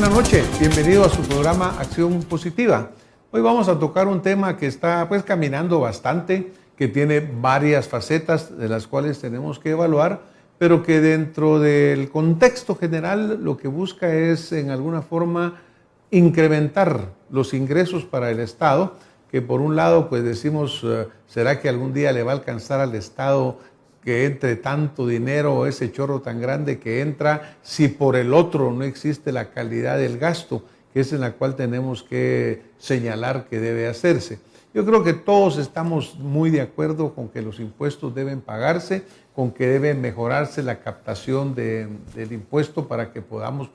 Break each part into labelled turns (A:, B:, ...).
A: buenas noches. Bienvenido a su programa Acción Positiva. Hoy vamos a tocar un tema que está caminando bastante, que tiene varias facetas de las cuales tenemos que evaluar, pero que dentro del contexto general lo que busca es en alguna forma incrementar los ingresos para el Estado, que por un lado decimos, ¿será que algún día le va a alcanzar al Estado que entre tanto dinero o ese chorro tan grande que entra, si por el otro no existe la calidad del gasto, que es en la cual tenemos que señalar que debe hacerse? Yo creo que todos estamos muy de acuerdo con que los impuestos deben pagarse, con que debe mejorarse la captación del impuesto para que podamos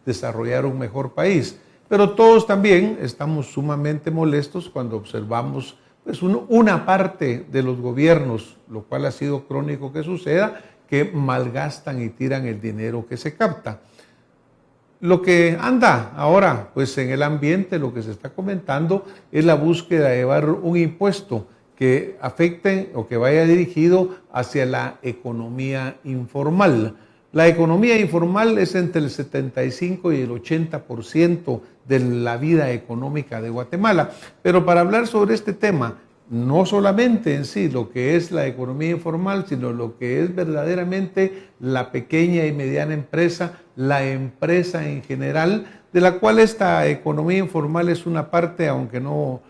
A: desarrollar un mejor país. Pero todos también estamos sumamente molestos cuando observamos una parte de los gobiernos, lo cual ha sido crónico que suceda, que malgastan y tiran el dinero que se capta. Lo que anda ahora en el ambiente, lo que se está comentando, es la búsqueda de llevar un impuesto que afecte o que vaya dirigido hacia la economía informal. La economía informal es entre el 75 y el 80% de la vida económica de Guatemala. Pero para hablar sobre este tema, no solamente en sí lo que es la economía informal, sino lo que es verdaderamente la pequeña y mediana empresa, la empresa en general, de la cual esta economía informal es una parte, aunque no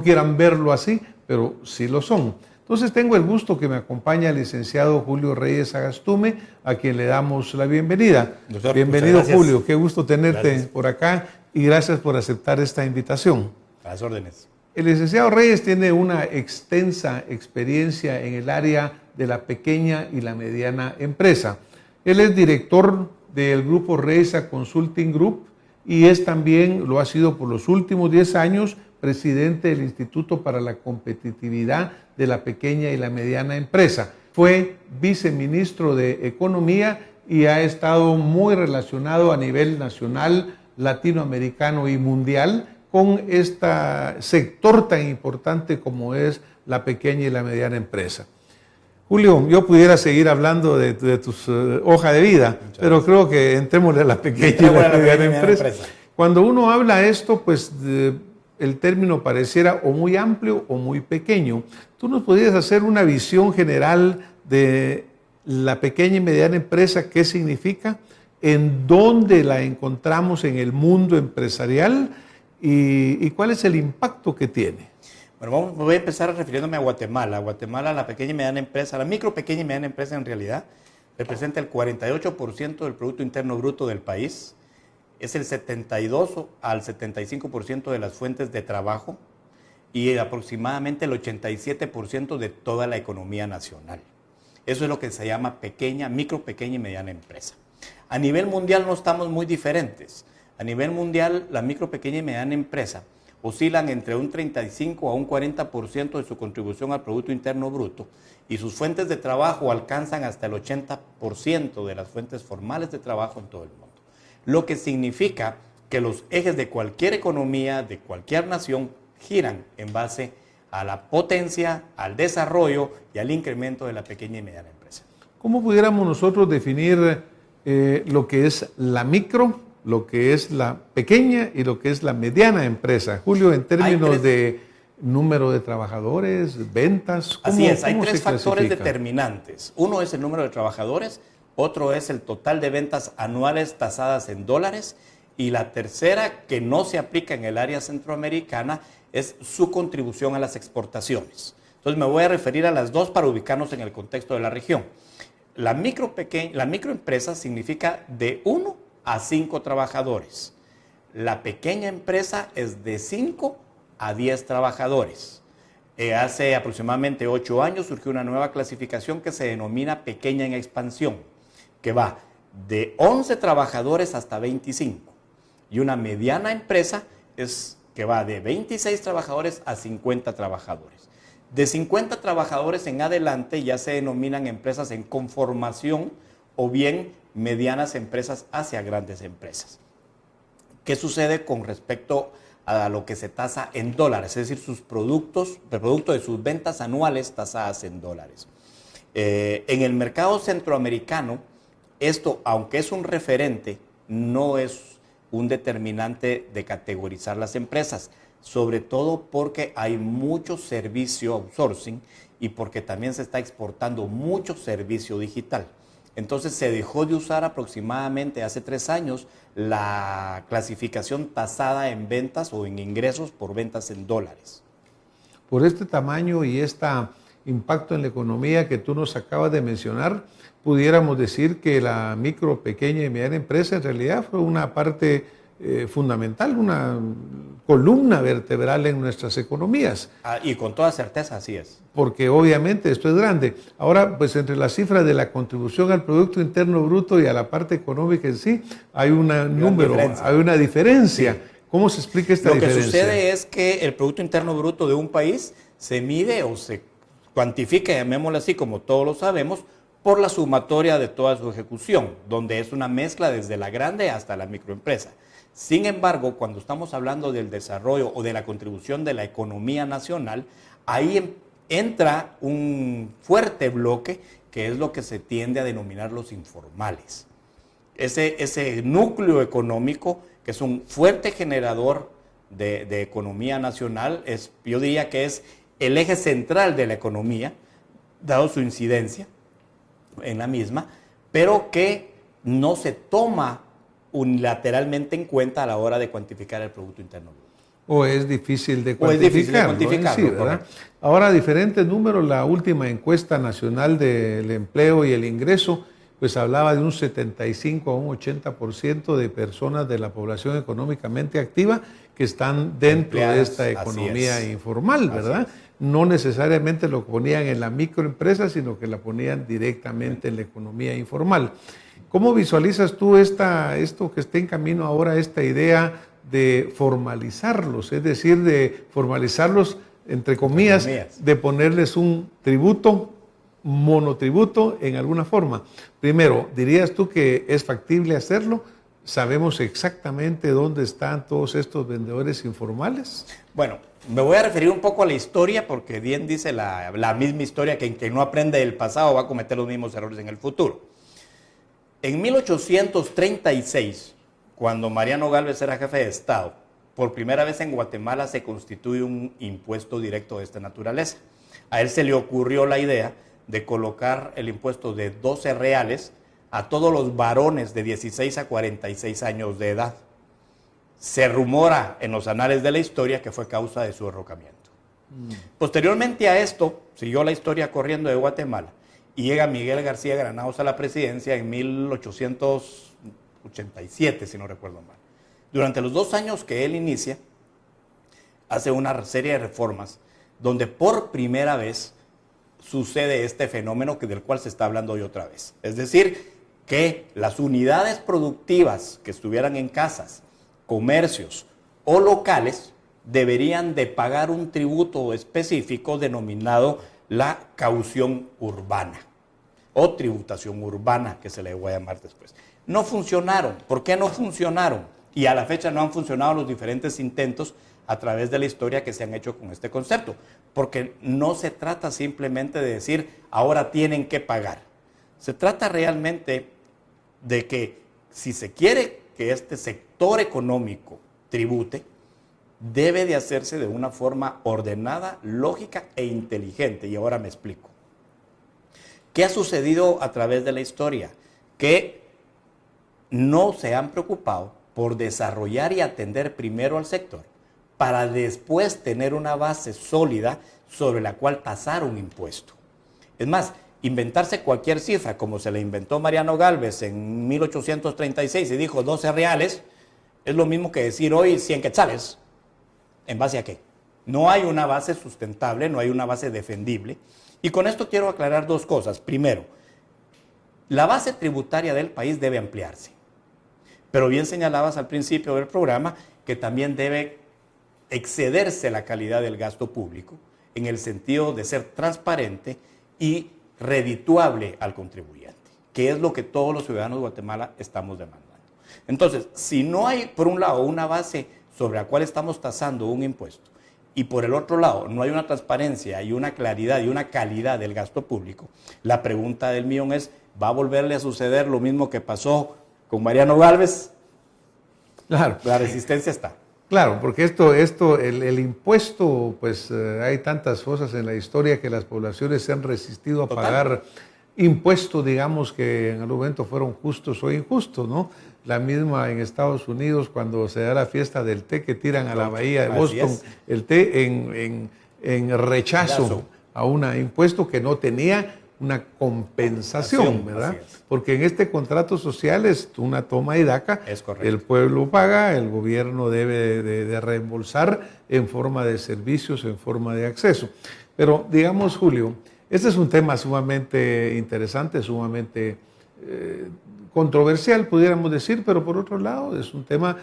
A: quieran verlo así, pero sí lo son. Entonces tengo el gusto que me acompaña el licenciado Julio Reyes Agastume, a quien le damos la bienvenida.
B: Doctor,
A: bienvenido Julio, qué gusto tenerte por acá y gracias por aceptar esta invitación.
B: A las órdenes.
A: El licenciado Reyes tiene una extensa experiencia en el área de la pequeña y la mediana empresa. Él es director del grupo Reyes Consulting Group y es también, lo ha sido por los últimos 10 años, presidente del Instituto para la Competitividad de la Pequeña y la Mediana Empresa. Fue viceministro de Economía y ha estado muy relacionado a nivel nacional, latinoamericano y mundial con este sector tan importante como es la pequeña y la mediana empresa. Julio, yo pudiera seguir hablando de tus hoja de vida, pero creo que entrémosle a la pequeña y la mediana empresa. Cuando uno habla esto, el término pareciera o muy amplio o muy pequeño. ¿Tú nos podrías hacer una visión general de la pequeña y mediana empresa? ¿Qué significa? ¿En dónde la encontramos en el mundo empresarial? ¿Y cuál es el impacto que tiene?
B: Bueno, voy a empezar refiriéndome a Guatemala. Guatemala, la pequeña y mediana empresa, la micro, pequeña y mediana empresa en realidad, representa el 48% del Producto Interno Bruto del país. Es el 72 al 75% de las fuentes de trabajo y aproximadamente el 87% de toda la economía nacional. Eso es lo que se llama micro, pequeña y mediana empresa. A nivel mundial no estamos muy diferentes. A nivel mundial, la micro, pequeña y mediana empresa oscilan entre un 35 a un 40% de su contribución al Producto Interno Bruto y sus fuentes de trabajo alcanzan hasta el 80% de las fuentes formales de trabajo en todo el mundo. Lo que significa que los ejes de cualquier economía, de cualquier nación, giran en base a la potencia, al desarrollo y al incremento de la pequeña y mediana empresa.
A: ¿Cómo pudiéramos nosotros definir lo que es la micro, lo que es la pequeña y lo que es la mediana empresa? Julio, en términos de número de trabajadores, ventas, ¿cómo,
B: así es, hay
A: cómo
B: tres
A: se
B: factores
A: clasifica?
B: determinantes. Uno es el número de trabajadores, otro es el total de ventas anuales tasadas en dólares y la tercera, que no se aplica en el área centroamericana, es su contribución a las exportaciones. Entonces me voy a referir a las dos para ubicarnos en el contexto de la región. La microempresa significa de 1 a 5 trabajadores. La pequeña empresa es de 5 a 10 trabajadores. Hace aproximadamente 8 años surgió una nueva clasificación que se denomina pequeña en expansión, que va de 11 trabajadores hasta 25. Y una mediana empresa es que va de 26 trabajadores a 50 trabajadores. De 50 trabajadores en adelante ya se denominan empresas en conformación o bien medianas empresas hacia grandes empresas. ¿Qué sucede con respecto a lo que se tasa en dólares? Es decir, sus productos, el producto de sus ventas anuales tasadas en dólares. En el mercado centroamericano, esto, aunque es un referente, no es un determinante de categorizar las empresas, sobre todo porque hay mucho servicio outsourcing y porque también se está exportando mucho servicio digital. Entonces se dejó de usar aproximadamente hace 3 años la clasificación tasada en ventas o en ingresos por ventas en dólares.
A: Por este tamaño y este impacto en la economía que tú nos acabas de mencionar, pudiéramos decir que la micro, pequeña y mediana empresa en realidad fue una parte fundamental, una columna vertebral en nuestras economías.
B: Y con toda certeza así es.
A: Porque obviamente esto es grande. Ahora, pues entre las cifras de la contribución al Producto Interno Bruto y a la parte económica en sí, hay un número, hay una diferencia. Sí. ¿Cómo se explica esta diferencia?
B: Lo que sucede es que el Producto Interno Bruto de un país se mide o se cuantifica, llamémoslo así, como todos lo sabemos, por la sumatoria de toda su ejecución, donde es una mezcla desde la grande hasta la microempresa. Sin embargo, cuando estamos hablando del desarrollo o de la contribución de la economía nacional, ahí entra un fuerte bloque que es lo que se tiende a denominar los informales. Ese núcleo económico que es un fuerte generador de economía nacional, yo diría que es el eje central de la economía, dado su incidencia en la misma, pero que no se toma unilateralmente en cuenta a la hora de cuantificar el Producto Interno Bruto.
A: O es difícil de cuantificarlo. ¿Verdad? Ahora, diferentes números, la última encuesta nacional del empleo y el ingreso, pues hablaba de un 75 a un 80% de personas de la población económicamente activa que están dentro de esta economía informal, ¿verdad? No necesariamente lo ponían en la microempresa, sino que la ponían directamente en la economía informal. ¿Cómo visualizas tú esto que está en camino ahora, esta idea de formalizarlos? Es decir, de formalizarlos, entre comillas, de ponerles un tributo, monotributo en alguna forma. Primero, ¿dirías tú que es factible hacerlo? ¿Sabemos exactamente dónde están todos estos vendedores informales?
B: Bueno, me voy a referir un poco a la historia, porque bien dice la misma historia que quien no aprende del pasado va a cometer los mismos errores en el futuro. En 1836, cuando Mariano Gálvez era jefe de Estado, por primera vez en Guatemala se constituye un impuesto directo de esta naturaleza. A él se le ocurrió la idea de colocar el impuesto de 12 reales a todos los varones de 16 a 46 años de edad. Se rumora en los anales de la historia que fue causa de su derrocamiento. Posteriormente a esto, siguió la historia corriendo de Guatemala y llega Miguel García Granados a la presidencia en 1887, si no recuerdo mal. Durante los 2 años que él inicia, hace una serie de reformas donde por primera vez sucede este fenómeno del cual se está hablando hoy otra vez. Es decir, que las unidades productivas que estuvieran en casas, comercios o locales deberían de pagar un tributo específico denominado la caución urbana o tributación urbana, que se le voy a llamar después. No funcionaron. ¿Por qué no funcionaron? Y a la fecha no han funcionado los diferentes intentos a través de la historia que se han hecho con este concepto, porque no se trata simplemente de decir ahora tienen que pagar. Se trata realmente de que si se quiere que este sector económico tribute, debe de hacerse de una forma ordenada, lógica e inteligente. Y ahora me explico. ¿Qué ha sucedido a través de la historia? Que no se han preocupado por desarrollar y atender primero al sector para después tener una base sólida sobre la cual tasar un impuesto. Es más, inventarse cualquier cifra, como se le inventó Mariano Gálvez en 1836 y dijo 12 reales, es lo mismo que decir hoy 100 quetzales. ¿En base a qué? No hay una base sustentable, no hay una base defendible. Y con esto quiero aclarar 2 cosas. Primero, la base tributaria del país debe ampliarse. Pero bien señalabas al principio del programa que también debe excederse la calidad del gasto público en el sentido de ser transparente y redituable al contribuyente, que es lo que todos los ciudadanos de Guatemala estamos demandando. Entonces, si no hay, por un lado, una base sobre la cual estamos tasando un impuesto, y por el otro lado, no hay una transparencia y una claridad y una calidad del gasto público, la pregunta del millón es, ¿va a volverle a suceder lo mismo que pasó con Mariano Gálvez?
A: Claro.
B: La resistencia está.
A: Claro, porque el impuesto, pues hay tantas cosas en la historia que las poblaciones se han resistido a pagar impuestos, digamos, que en algún momento fueron justos o injustos, ¿no? La misma en Estados Unidos, cuando se da la fiesta del té que tiran a la bahía de Boston, el té en rechazo a un impuesto que no tenía una compensación, ¿verdad? Porque en este contrato social es una toma y daca, el pueblo paga, el gobierno debe de reembolsar en forma de servicios, en forma de acceso. Pero digamos, Julio, este es un tema sumamente interesante, sumamente controversial, pudiéramos decir, pero por otro lado es un tema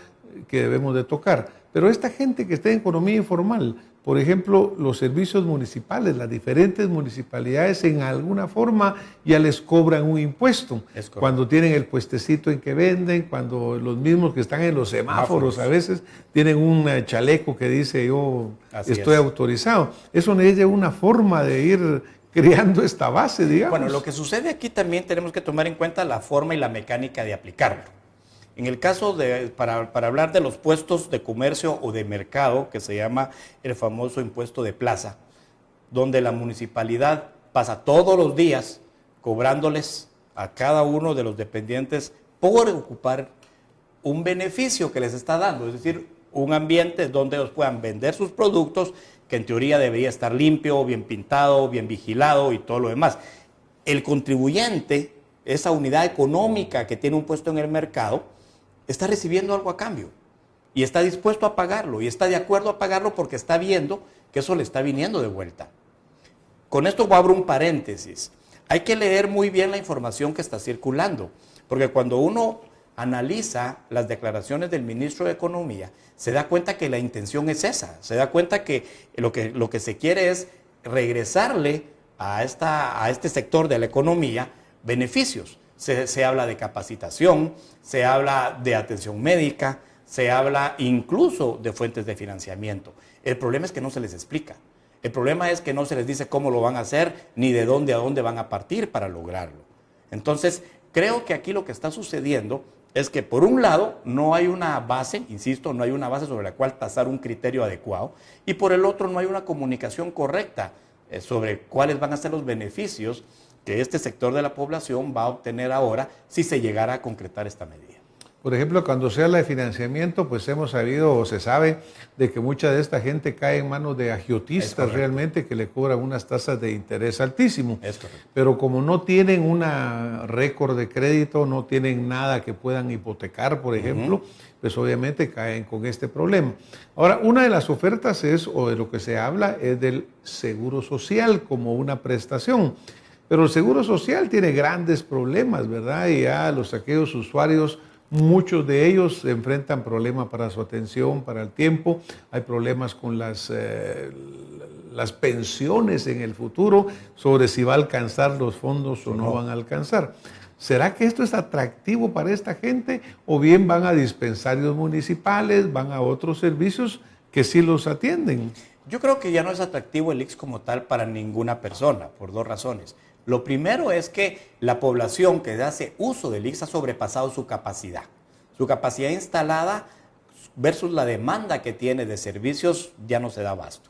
A: que debemos de tocar. Pero esta gente que está en economía informal, por ejemplo, los servicios municipales, las diferentes municipalidades en alguna forma ya les cobran un impuesto. Cuando tienen el puestecito en que venden, cuando los mismos que están en los semáforos a veces tienen un chaleco que dice yo estoy autorizado. Eso necesita una forma de ir creando esta base, digamos.
B: Bueno, lo que sucede aquí también tenemos que tomar en cuenta la forma y la mecánica de aplicarlo. En el caso para hablar de los puestos de comercio o de mercado, que se llama el famoso impuesto de plaza, donde la municipalidad pasa todos los días cobrándoles a cada uno de los dependientes por ocupar un beneficio que les está dando, es decir, un ambiente donde ellos puedan vender sus productos, que en teoría debería estar limpio, bien pintado, bien vigilado y todo lo demás. El contribuyente, esa unidad económica que tiene un puesto en el mercado, está recibiendo algo a cambio y está dispuesto a pagarlo y está de acuerdo a pagarlo porque está viendo que eso le está viniendo de vuelta. Con esto abro un paréntesis. Hay que leer muy bien la información que está circulando, porque cuando uno analiza las declaraciones del ministro de Economía, se da cuenta que la intención es esa, se da cuenta que lo que se quiere es regresarle a este sector de la economía beneficios. Se habla de capacitación, se habla de atención médica, se habla incluso de fuentes de financiamiento. El problema es que no se les explica. El problema es que no se les dice cómo lo van a hacer, ni de dónde a dónde van a partir para lograrlo. Entonces, creo que aquí lo que está sucediendo es que, por un lado, no hay una base, insisto, no hay una base sobre la cual tasar un criterio adecuado, y por el otro, no hay una comunicación correcta sobre cuáles van a ser los beneficios que este sector de la población va a obtener ahora si se llegara a concretar esta medida.
A: Por ejemplo, cuando se habla de financiamiento, pues hemos sabido o se sabe de que mucha de esta gente cae en manos de agiotistas realmente que le cobran unas tasas de interés altísimo. Pero como no tienen una récord de crédito, no tienen nada que puedan hipotecar, por ejemplo, pues obviamente caen con este problema. Ahora, una de las ofertas o de lo que se habla, es del seguro social como una prestación. Pero el seguro social tiene grandes problemas, ¿verdad? Y ya aquellos usuarios, muchos de ellos se enfrentan problemas para su atención, para el tiempo. Hay problemas con las pensiones en el futuro, sobre si va a alcanzar los fondos o no van a alcanzar. ¿Será que esto es atractivo para esta gente? ¿O bien van a dispensarios municipales, van a otros servicios que sí los atienden?
B: Yo creo que ya no es atractivo el IX como tal para ninguna persona, por dos razones. Lo primero es que la población que hace uso del IX ha sobrepasado su capacidad. Su capacidad instalada versus la demanda que tiene de servicios ya no se da abasto.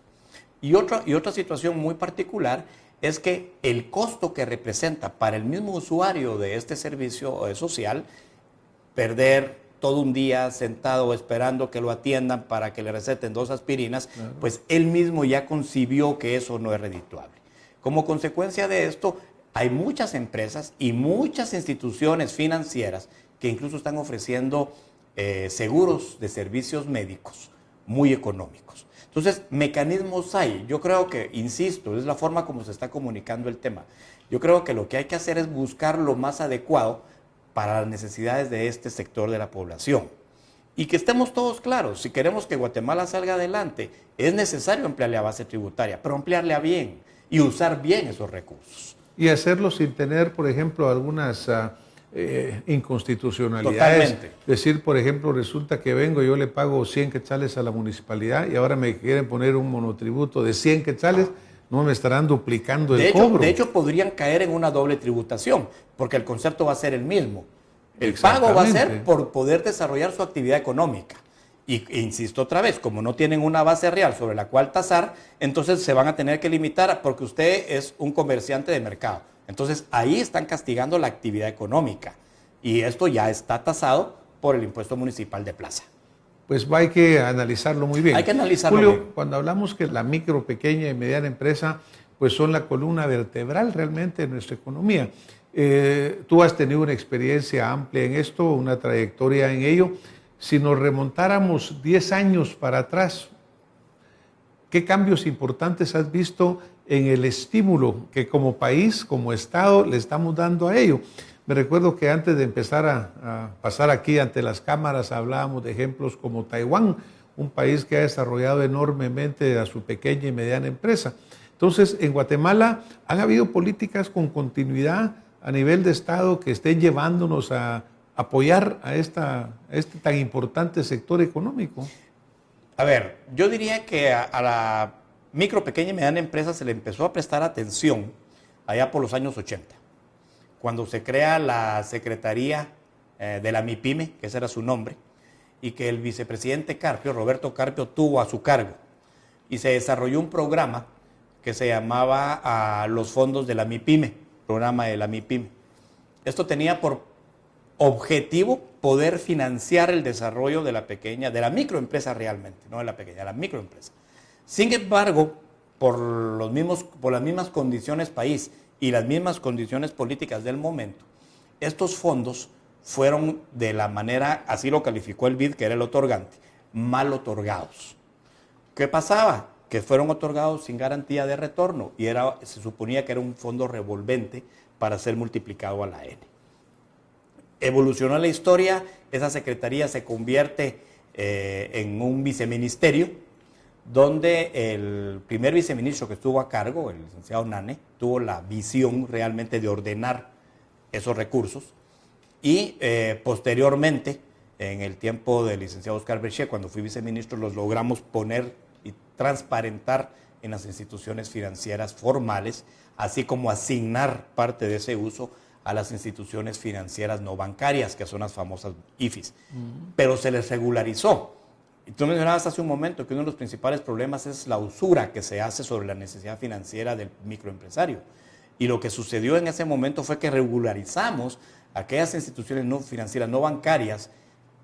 B: Y otra situación muy particular es que el costo que representa para el mismo usuario de este servicio social, perder todo un día sentado esperando que lo atiendan para que le receten 2 aspirinas, pues él mismo ya concibió que eso no es redituable. Como consecuencia de esto, hay muchas empresas y muchas instituciones financieras que incluso están ofreciendo seguros de servicios médicos muy económicos. Entonces, mecanismos hay. Yo creo que, insisto, es la forma como se está comunicando el tema. Yo creo que lo que hay que hacer es buscar lo más adecuado para las necesidades de este sector de la población. Y que estemos todos claros, si queremos que Guatemala salga adelante, es necesario ampliarle a base tributaria, pero ampliarle a bien y usar bien esos recursos.
A: Y hacerlo sin tener, por ejemplo, algunas inconstitucionalidades.
B: Totalmente.
A: Decir, por ejemplo, resulta que yo le pago 100 quetzales a la municipalidad y ahora me quieren poner un monotributo de 100 quetzales, no me estarán duplicando el cobro.
B: De hecho, podrían caer en una doble tributación, porque el concepto va a ser el mismo. El pago va a ser por poder desarrollar su actividad económica. E insisto otra vez, como no tienen una base real sobre la cual tasar, entonces se van a tener que limitar porque usted es un comerciante de mercado. Entonces ahí están castigando la actividad económica y esto ya está tasado por el impuesto municipal de plaza.
A: Pues hay que analizarlo muy bien.
B: Hay que analizarlo
A: Julio,
B: bien.
A: cuando hablamos que la micro, pequeña y mediana empresa pues son la columna vertebral realmente de nuestra economía. Tú has tenido una experiencia amplia en esto, una trayectoria en ello. Si nos remontáramos 10 años para atrás, ¿qué cambios importantes has visto en el estímulo que como país, como Estado, le estamos dando a ello? Me recuerdo que antes de empezar a pasar aquí ante las cámaras hablábamos de ejemplos como Taiwán, un país que ha desarrollado enormemente a su pequeña y mediana empresa. Entonces, en Guatemala han habido políticas con continuidad a nivel de Estado que estén llevándonos a apoyar a este tan importante sector económico.
B: A ver, yo diría que a la micro, pequeña y mediana empresa se le empezó a prestar atención allá por los años 80, cuando se crea la Secretaría de la MIPYME, que ese era su nombre, y que el vicepresidente Carpio, Roberto Carpio, tuvo a su cargo. Y se desarrolló un programa que se llamaba los fondos de la MIPYME, programa de la MIPYME. Esto tenía por objetivo poder financiar el desarrollo de la pequeña, de la microempresa realmente, no de la pequeña, de la microempresa. Sin embargo, por las mismas condiciones país y las mismas condiciones políticas del momento, estos fondos fueron de la manera, así lo calificó el BID, que era el otorgante, mal otorgados. ¿Qué pasaba? Que fueron otorgados sin garantía de retorno y se suponía que era un fondo revolvente para ser multiplicado a la N. Evolucionó la historia, esa secretaría se convierte en un viceministerio, donde el primer viceministro que estuvo a cargo, el licenciado Nane, tuvo la visión realmente de ordenar esos recursos y posteriormente, en el tiempo del licenciado Oscar Berché, cuando fui viceministro, los logramos poner y transparentar en las instituciones financieras formales, así como asignar parte de ese uso a las instituciones financieras no bancarias, que son las famosas IFIs. Pero se les regularizó. Y tú mencionabas hace un momento que uno de los principales problemas es la usura que se hace sobre la necesidad financiera del microempresario. Y lo que sucedió en ese momento fue que regularizamos aquellas instituciones no financieras, no bancarias,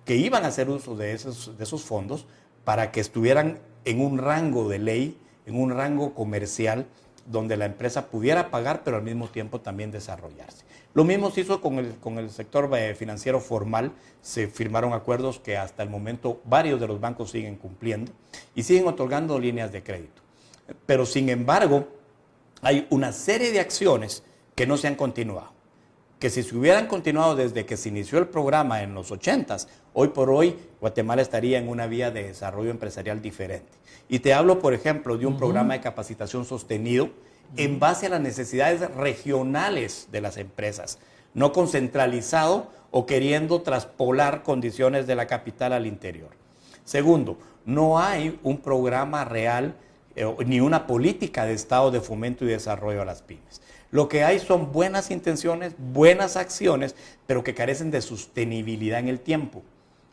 B: que iban a hacer uso de esos fondos para que estuvieran en un rango de ley, en un rango comercial, donde la empresa pudiera pagar, pero al mismo tiempo también desarrollarse. Lo mismo se hizo con el sector financiero formal, se firmaron acuerdos que hasta el momento varios de los bancos siguen cumpliendo y siguen otorgando líneas de crédito. Pero sin embargo, hay una serie de acciones que no se han continuado, que si se hubieran continuado desde que se inició el programa en los 80s, hoy por hoy Guatemala estaría en una vía de desarrollo empresarial diferente. Y te hablo, por ejemplo, de un programa de capacitación sostenido en base a las necesidades regionales de las empresas, no concentralizado o queriendo traspolar condiciones de la capital al interior. Segundo, no hay un programa real ni una política de Estado de fomento y desarrollo a las pymes. Lo que hay son buenas intenciones, buenas acciones, pero que carecen de sostenibilidad en el tiempo.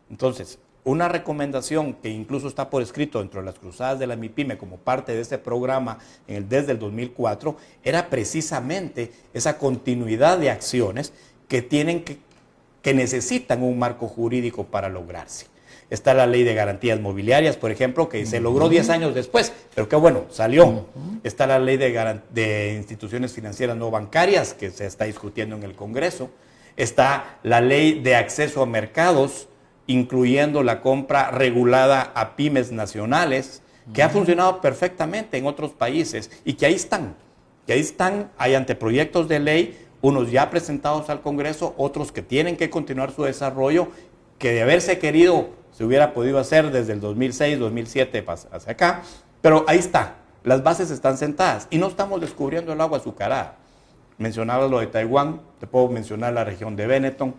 B: Entonces, una recomendación que incluso está por escrito dentro de las cruzadas de la MIPYME como parte de este programa desde el 2004, era precisamente esa continuidad de acciones que necesitan un marco jurídico para lograrse. Está la ley de garantías mobiliarias, por ejemplo, que se logró 10 años después, pero qué bueno, salió. Está la ley de instituciones financieras no bancarias, que se está discutiendo en el Congreso. Está la ley de acceso a mercados, incluyendo la compra regulada a pymes nacionales, que ha funcionado perfectamente en otros países y que ahí están, hay anteproyectos de ley, unos ya presentados al Congreso, otros que tienen que continuar su desarrollo, que de haberse querido se hubiera podido hacer desde el 2006, 2007 hacia acá, pero ahí está, las bases están sentadas y no estamos descubriendo el agua azucarada. Mencionabas lo de Taiwán, te puedo mencionar la región de Benetton,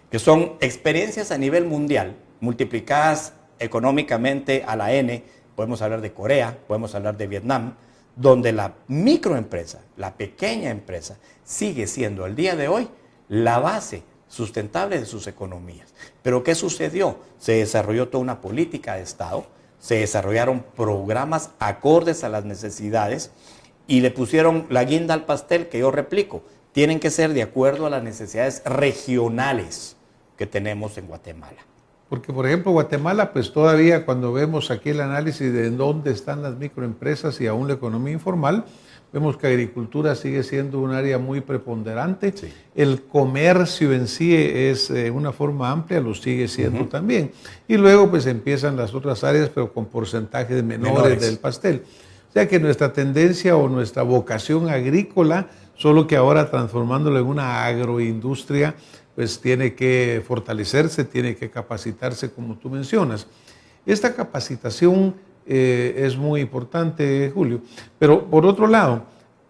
B: que son experiencias a nivel mundial, multiplicadas económicamente a la N. Podemos hablar de Corea, podemos hablar de Vietnam, donde la microempresa, la pequeña empresa, sigue siendo al día de hoy la base sustentable de sus economías. Pero ¿qué sucedió? Se desarrolló toda una política de Estado, se desarrollaron programas acordes a las necesidades y le pusieron la guinda al pastel, que yo replico, tienen que ser de acuerdo a las necesidades regionales que tenemos en Guatemala.
A: Porque, por ejemplo, Guatemala, pues todavía cuando vemos aquí el análisis de dónde están las microempresas y aún la economía informal, vemos que agricultura sigue siendo un área muy preponderante. Sí. El comercio en sí es una forma amplia, lo sigue siendo también. Y luego pues empiezan las otras áreas, pero con porcentajes menores del pastel. O sea que nuestra tendencia o nuestra vocación agrícola, solo que ahora transformándolo en una agroindustria, pues tiene que fortalecerse, tiene que capacitarse, como tú mencionas. Esta capacitación es muy importante, Julio. Pero por otro lado,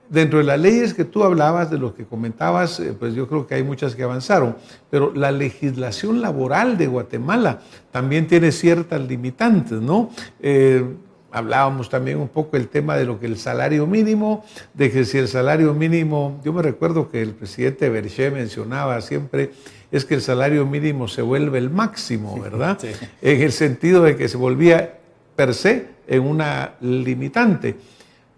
A: dentro de las leyes que tú hablabas, de lo que comentabas, pues yo creo que hay muchas que avanzaron, pero la legislación laboral de Guatemala también tiene ciertas limitantes, ¿no? Hablábamos también un poco el tema de lo que el salario mínimo, de que si el salario mínimo, yo me recuerdo que el presidente Berché mencionaba siempre, es que el salario mínimo se vuelve el máximo, ¿verdad? Sí. En el sentido de que se volvía per se en una limitante.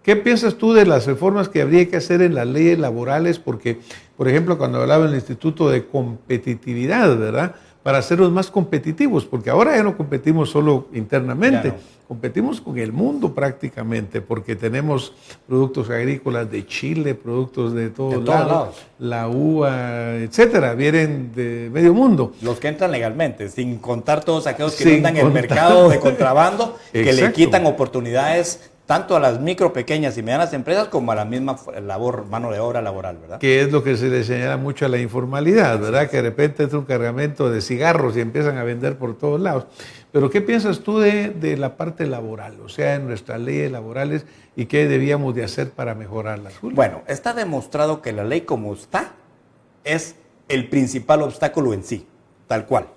A: ¿Qué piensas tú de las reformas que habría que hacer en las leyes laborales? Porque, por ejemplo, cuando hablaba del Instituto de Competitividad, ¿verdad? Para hacerlos más competitivos, porque ahora ya no competimos solo internamente, competimos con el mundo prácticamente, porque tenemos productos agrícolas de Chile, productos de todos lados, la uva, etcétera, vienen de medio mundo.
B: Los que entran legalmente, sin contar todos aquellos que andan en el mercado de contrabando, que le quitan oportunidades tanto a las micro, pequeñas y medianas empresas como a la misma mano de obra laboral, ¿verdad?
A: Que es lo que se le señala mucho a la informalidad, ¿verdad? Que de repente es un cargamento de cigarros y empiezan a vender por todos lados. Pero ¿qué piensas tú de la parte laboral? O sea, en nuestras leyes laborales y qué debíamos de hacer para mejorarlas, Julio.
B: Bueno, está demostrado que la ley como está es el principal obstáculo en sí, tal cual.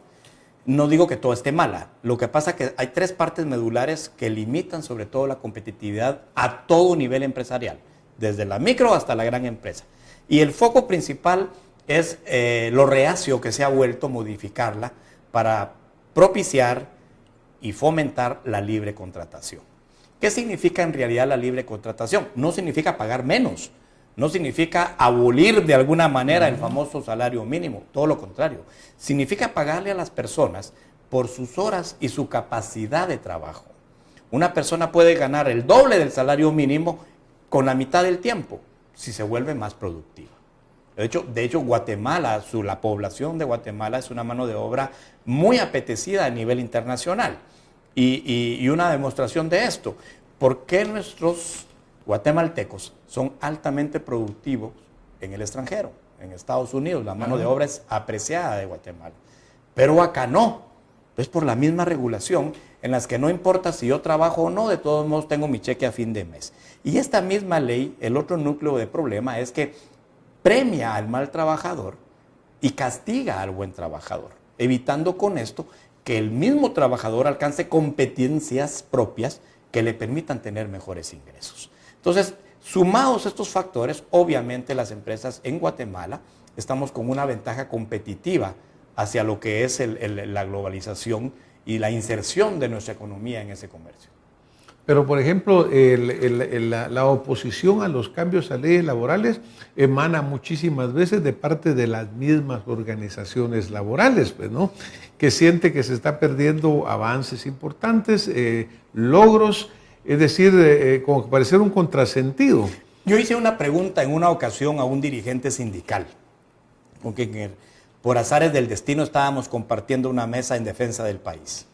B: No digo que todo esté mala, lo que pasa es que hay tres partes medulares que limitan sobre todo la competitividad a todo nivel empresarial, desde la micro hasta la gran empresa. Y el foco principal es lo reacio que se ha vuelto modificarla para propiciar y fomentar la libre contratación. ¿Qué significa en realidad la libre contratación? No significa pagar menos, no significa abolir de alguna manera el famoso salario mínimo, todo lo contrario. Significa pagarle a las personas por sus horas y su capacidad de trabajo. Una persona puede ganar el doble del salario mínimo con la mitad del tiempo, si se vuelve más productiva. De hecho, Guatemala, la población de Guatemala es una mano de obra muy apetecida a nivel internacional. Y una demostración de esto, ¿por qué nuestros guatemaltecos son altamente productivos en el extranjero? En Estados Unidos la mano de obra es apreciada de Guatemala, pero acá no. Es por la misma regulación en las que no importa si yo trabajo o no, de todos modos tengo mi cheque a fin de mes. Y esta misma ley, el otro núcleo de problema es que premia al mal trabajador y castiga al buen trabajador, evitando con esto que el mismo trabajador alcance competencias propias que le permitan tener mejores ingresos. Entonces, sumados estos factores, obviamente las empresas en Guatemala estamos con una ventaja competitiva hacia lo que es la globalización y la inserción de nuestra economía en ese comercio.
A: Pero, por ejemplo, la oposición a los cambios a leyes laborales emana muchísimas veces de parte de las mismas organizaciones laborales, pues, ¿no? Que siente que se está perdiendo avances importantes, logros, es decir, como que parecer un contrasentido.
B: Yo hice una pregunta en una ocasión a un dirigente sindical, porque por azares del destino estábamos compartiendo una mesa en defensa del país.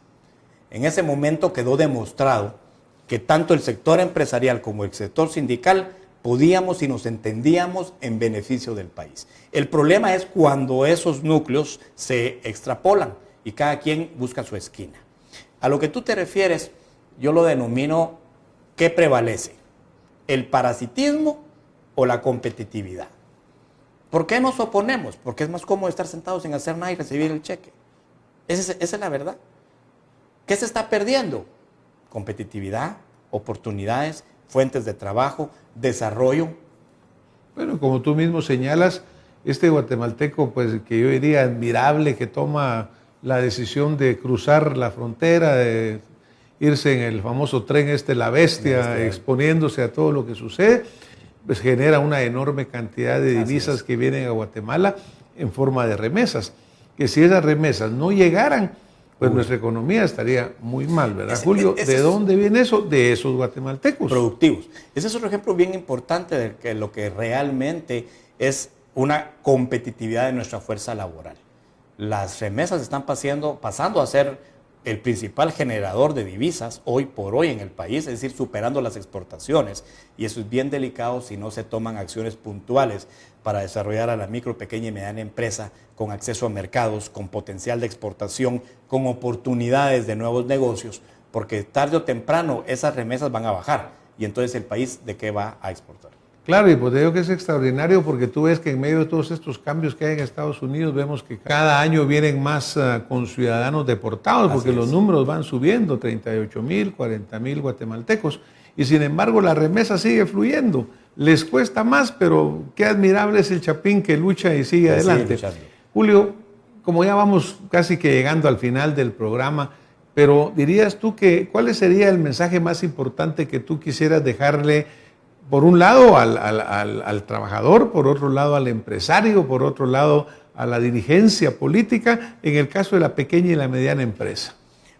B: En ese momento quedó demostrado que tanto el sector empresarial como el sector sindical podíamos y nos entendíamos en beneficio del país. El problema es cuando esos núcleos se extrapolan y cada quien busca su esquina. A lo que tú te refieres, yo lo denomino ¿qué prevalece? ¿El parasitismo o la competitividad? ¿Por qué nos oponemos? Porque es más cómodo estar sentados sin hacer nada y recibir el cheque. Esa es la verdad. ¿Qué se está perdiendo? Competitividad, oportunidades, fuentes de trabajo, desarrollo.
A: Bueno, como tú mismo señalas, este guatemalteco, pues que yo diría admirable, que toma la decisión de cruzar la frontera, de irse en el famoso tren La Bestia, exponiéndose a todo lo que sucede, pues genera una enorme cantidad de divisas que vienen a Guatemala en forma de remesas. Que si esas remesas no llegaran, pues nuestra economía estaría muy mal, ¿verdad, Julio? ¿De dónde viene eso? De esos guatemaltecos.
B: Productivos. Ese es otro ejemplo bien importante de que lo que realmente es una competitividad de nuestra fuerza laboral. Las remesas están pasando a ser el principal generador de divisas hoy por hoy en el país, es decir, superando las exportaciones. Y eso es bien delicado si no se toman acciones puntuales para desarrollar a la micro, pequeña y mediana empresa con acceso a mercados, con potencial de exportación, con oportunidades de nuevos negocios, porque tarde o temprano esas remesas van a bajar y entonces el país ¿de qué va a exportar?
A: Claro, y pues te digo que es extraordinario porque tú ves que en medio de todos estos cambios que hay en Estados Unidos, vemos que cada año vienen más con ciudadanos deportados, porque los números van subiendo, 38,000, 40,000 guatemaltecos, y sin embargo la remesa sigue fluyendo. Les cuesta más, pero qué admirable es el Chapín que lucha y sigue adelante. Julio, como ya vamos casi que llegando al final del programa, pero dirías tú que ¿cuál sería el mensaje más importante que tú quisieras dejarle? Por un lado al trabajador, por otro lado al empresario, por otro lado a la dirigencia política, en el caso de la pequeña y la mediana empresa.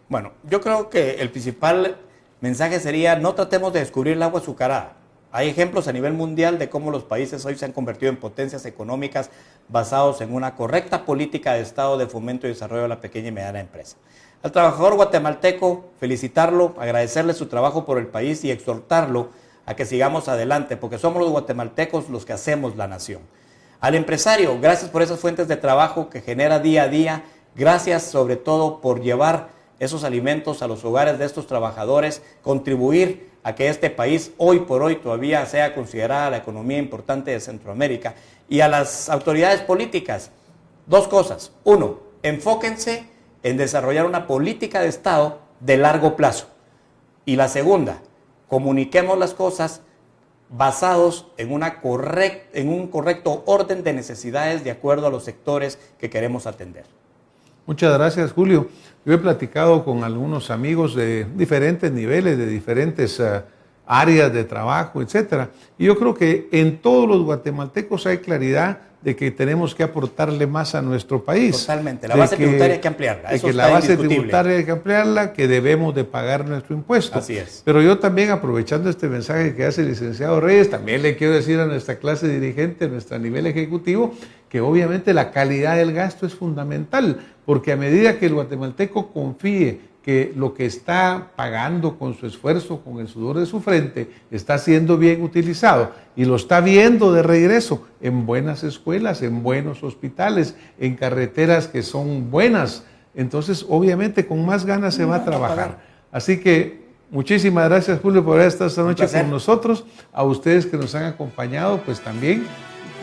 B: Bueno, yo creo que el principal mensaje sería no tratemos de descubrir el agua azucarada. Hay ejemplos a nivel mundial de cómo los países hoy se han convertido en potencias económicas basados en una correcta política de Estado de fomento y desarrollo de la pequeña y mediana empresa. Al trabajador guatemalteco, felicitarlo, agradecerle su trabajo por el país y exhortarlo a que sigamos adelante, porque somos los guatemaltecos los que hacemos la nación. Al empresario, gracias por esas fuentes de trabajo que genera día a día, gracias sobre todo por llevar esos alimentos a los hogares de estos trabajadores, contribuir a que este país hoy por hoy todavía sea considerada la economía importante de Centroamérica. Y a las autoridades políticas, dos cosas. Uno, enfóquense en desarrollar una política de Estado de largo plazo. Y la segunda, comuniquemos las cosas basados en un correcto orden de necesidades de acuerdo a los sectores que queremos atender.
A: Muchas gracias, Julio. Yo he platicado con algunos amigos de diferentes niveles, de diferentes áreas de trabajo, etcétera. Y yo creo que en todos los guatemaltecos hay claridad de que tenemos que aportarle más a nuestro país.
B: Totalmente. La base tributaria hay que ampliarla.
A: Eso la base tributaria hay que ampliarla, que debemos de pagar nuestro impuesto.
B: Así es.
A: Pero yo también, aprovechando este mensaje que hace el licenciado Reyes, también le quiero decir a nuestra clase dirigente, a nuestro nivel ejecutivo, que obviamente la calidad del gasto es fundamental, porque a medida que el guatemalteco confíe que lo que está pagando con su esfuerzo, con el sudor de su frente, está siendo bien utilizado y lo está viendo de regreso en buenas escuelas, en buenos hospitales, en carreteras que son buenas, entonces obviamente con más ganas se va a trabajar. Así que muchísimas gracias, Julio, por estar esta noche con nosotros. A ustedes que nos han acompañado, pues también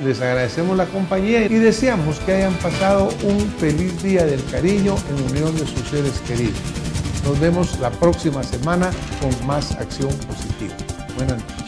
A: les agradecemos la compañía y deseamos que hayan pasado un feliz día del cariño en unión de sus seres queridos. Nos vemos la próxima semana con más Acción Positiva. Buenas noches.